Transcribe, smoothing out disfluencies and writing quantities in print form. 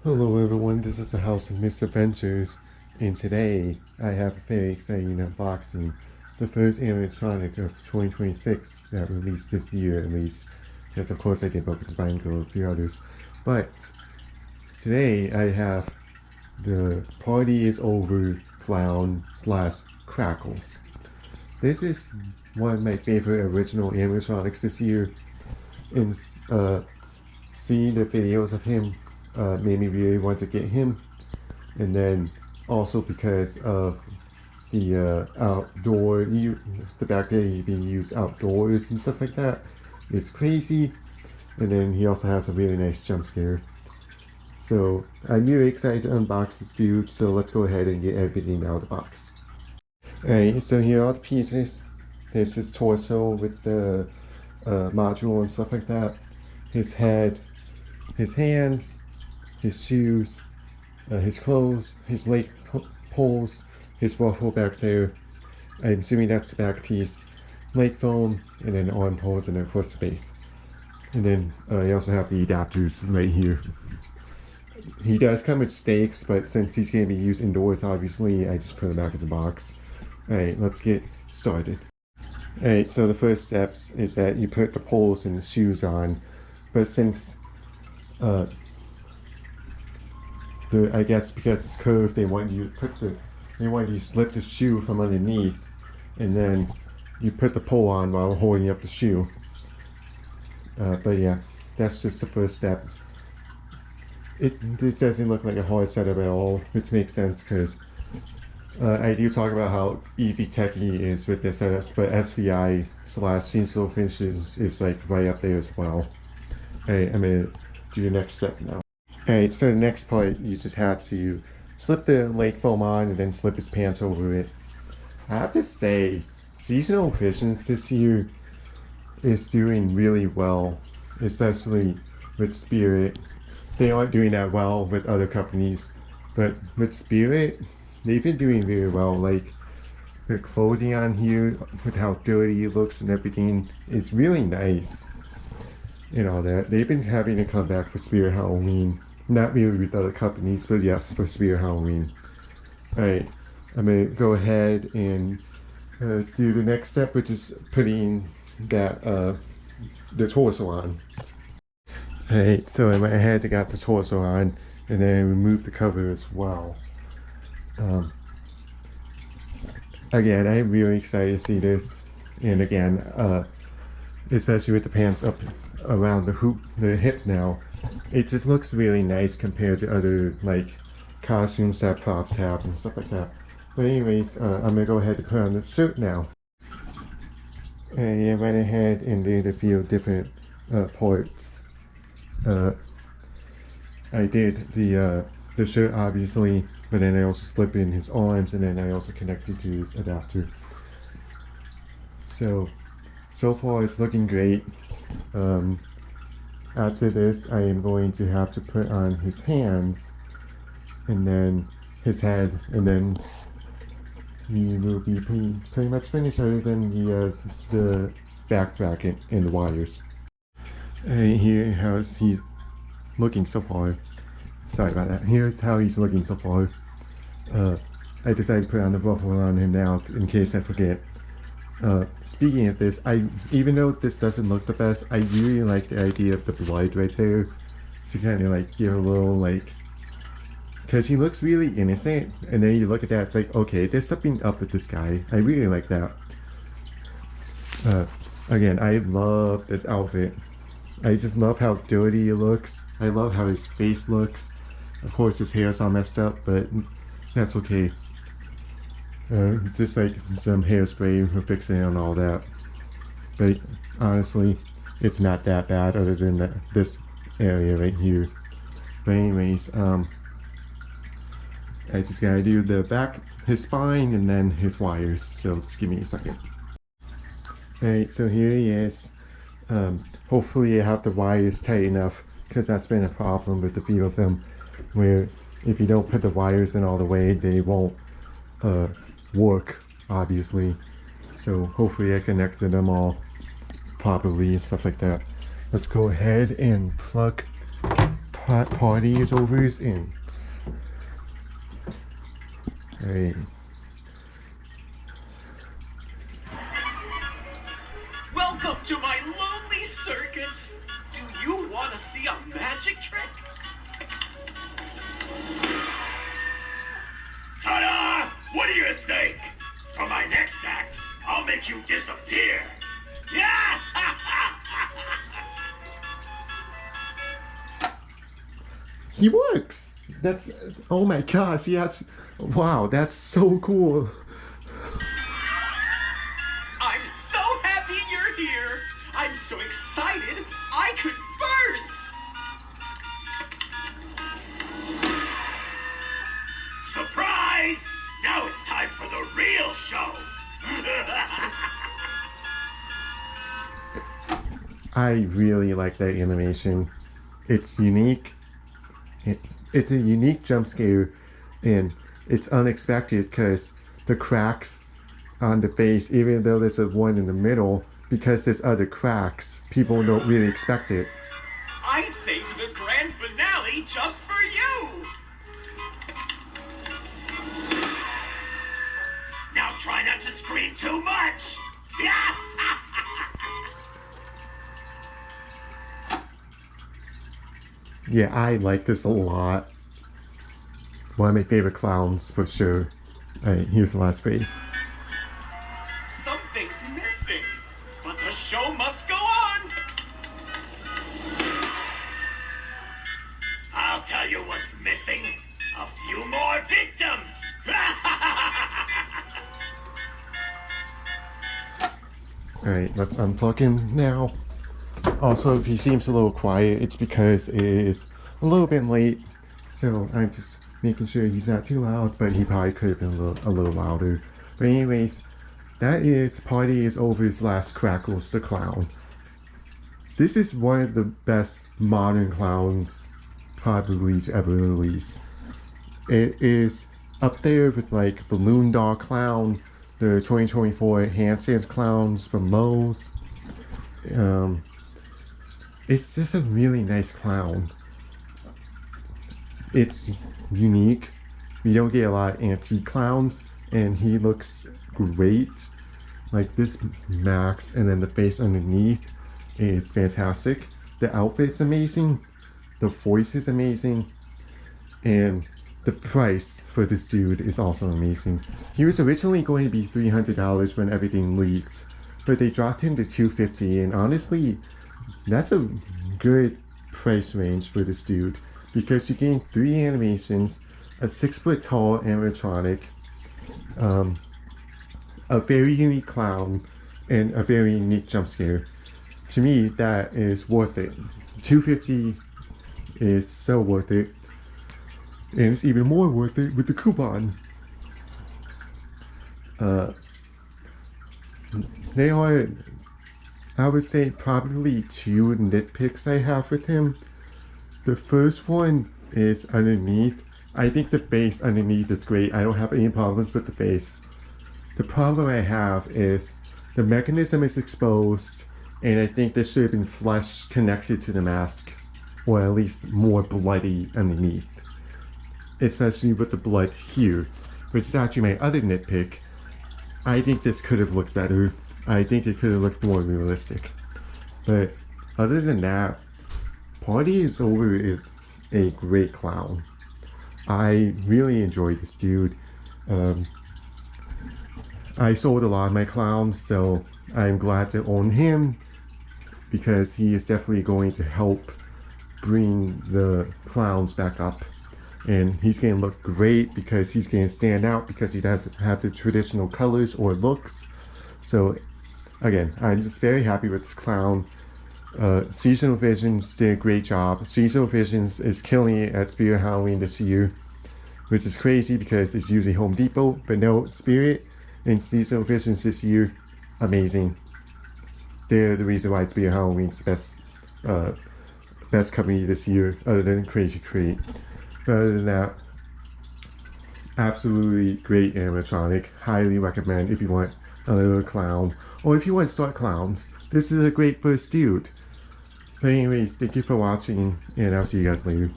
Hello everyone, this is the House of Misadventures, and today I have a very exciting unboxing. The first animatronic of 2026 that released this year at least, because of course I did Buckets Bango and a few others. But today I have the Party is Over clown slash Crackles. This is one of my favorite original animatronics this year, and seeing the videos of him made me really want to get him. And then also because of the the fact that he being used outdoors and stuff like that is crazy. And then he also has a really nice jump scare. So I'm really excited to unbox this dude. So let's go ahead and get everything out of the box. Alright, so here are the pieces. There's his torso with the module and stuff like that. His head, his hands, his shoes, his clothes, his leg poles, his ruffle back there. I'm assuming that's the back piece. Leg foam, and then arm poles, and then of course the base. And then you also have the adapters right here. He does come with stakes, but since he's going to be used indoors, obviously, I just put him back in the box. Alright, let's get started. Alright, so the first steps is that you put the poles and the shoes on, but since I guess because it's curved, they want you to slip the shoe from underneath, and then you put the pole on while holding up the shoe. But yeah, that's just the first step. This doesn't look like a hard setup at all, which makes sense because I do talk about how easy techie is with their setups, but SVI slash Shinso finishes is like right up there as well. Alright, I'm gonna do the next step now. Alright, so the next part, you just have to slip the leg foam on and then slip his pants over it. I have to say, seasonal visions this year is doing really well, especially with Spirit. They aren't doing that well with other companies, but with Spirit, they've been doing really well. Like, the clothing on here, with how dirty it looks and everything, is really nice. And all that. They've been having to come back for Spirit Halloween. Not really with other companies, but yes, for Spirit Halloween. Alright, I'm gonna go ahead and do the next step, which is putting that the torso on. Alright, so I went ahead and got the torso on, and then I removed the cover as well. Again, I'm really excited to see this, and again, especially with the pants up around the hip now, it just looks really nice compared to other like costumes that props have and stuff like that. But anyways, I'm gonna go ahead and put on the shirt now. And I went ahead and did a few different parts. I did the shirt obviously, but then I also slipped in his arms, and then I also connected to his adapter. So far it's looking great. After this, I am going to have to put on his hands, and then his head, and then he will be pretty much finished, other than he has the back bracket and the wires. And here how he's looking so far. Sorry about that. Here's how he's looking so far. I decided to put on the ruffle on him now in case I forget. Speaking of this, even though this doesn't look the best, I really like the idea of the blood right there to kind of like give a little like, because he looks really innocent, and then you look at that, it's like, okay, there's something up with this guy. I really like that. Again, I love this outfit. I just love how dirty it looks. I love how his face looks. Of course his hair's all messed up, but that's okay. Just like some hairspray for fixing it and all that. But honestly, it's not that bad other than this area right here. But anyways, I just gotta do the back, his spine, and then his wires. So just give me a second. Alright, so here he is. Hopefully I have the wires tight enough, because that's been a problem with a few of them, where if you don't put the wires in all the way, they won't work, obviously. So hopefully I connected them all properly and stuff like that. Let's go ahead and plug party is over is in. Alright. Welcome to my lonely circus. Do you want to see a magic trick? Ta-da! What do you think? For my next act, I'll make you disappear. Yeah! He works! That's, oh my gosh, yes. Wow, that's so cool. I'm so happy you're here. I'm so excited I could burst. Surprise! Now it's time for the real show. I really like that animation. It's unique. It's a unique jump scare, and it's unexpected because the cracks on the face, even though there's a one in the middle, because there's other cracks, people don't really expect it. I saved the grand finale just for you. Now try not to scream too much. Yeah. Yeah, I like this a lot. One of my favorite clowns for sure. Alright, here's the last phrase. Something's missing, but the show must go on. I'll tell you what's missing. A few more victims. Alright, let's unplug him now. Also, if he seems a little quiet, it's because it is a little bit late. So I'm just making sure he's not too loud, but he probably could have been a little louder. But anyways, that is Party is Over's last Crackles the Clown. This is one of the best modern clowns probably to ever release. It is up there with like Balloon Doll Clown, the 2024 Handstands Clowns from Moe's. It's just a really nice clown. It's unique. We don't get a lot of antique clowns, and he looks great. Like this mask and then the face underneath is fantastic. The outfit's amazing. The voice is amazing. And the price for this dude is also amazing. He was originally going to be $300 when everything leaked, but they dropped him to $250, and honestly, that's a good price range for this dude because you're getting 3 animations, a 6-foot tall animatronic, a very unique clown, and a very unique jump scare. To me, that is worth it. $250 is so worth it, and it's even more worth it with the coupon. They are, I would say, probably 2 nitpicks I have with him. The first one is underneath. I think the face underneath is great. I don't have any problems with the face. The problem I have is the mechanism is exposed, and I think there should have been flesh connected to the mask, or at least more bloody underneath, especially with the blood here, which is actually my other nitpick. I think this could have looked better. I think it could have looked more realistic. But other than that, Party is Over is a great clown. I really enjoyed this dude. I sold a lot of my clowns, so I'm glad to own him because he is definitely going to help bring the clowns back up. And he's going to look great because he's going to stand out because he doesn't have the traditional colors or looks. So again, I'm just very happy with this clown. Seasonal Visions did a great job. Seasonal Visions is killing it at Spirit Halloween this year, which is crazy because it's usually Home Depot, but no, Spirit and Seasonal Visions this year, amazing. They're the reason why Spirit Halloween's the best company this year, other than Crazy Crate. But other than that, absolutely great animatronic. Highly recommend if you want another clown, or if you want to start clowns. This is a great first dude. But anyways, thank you for watching, and I'll see you guys later.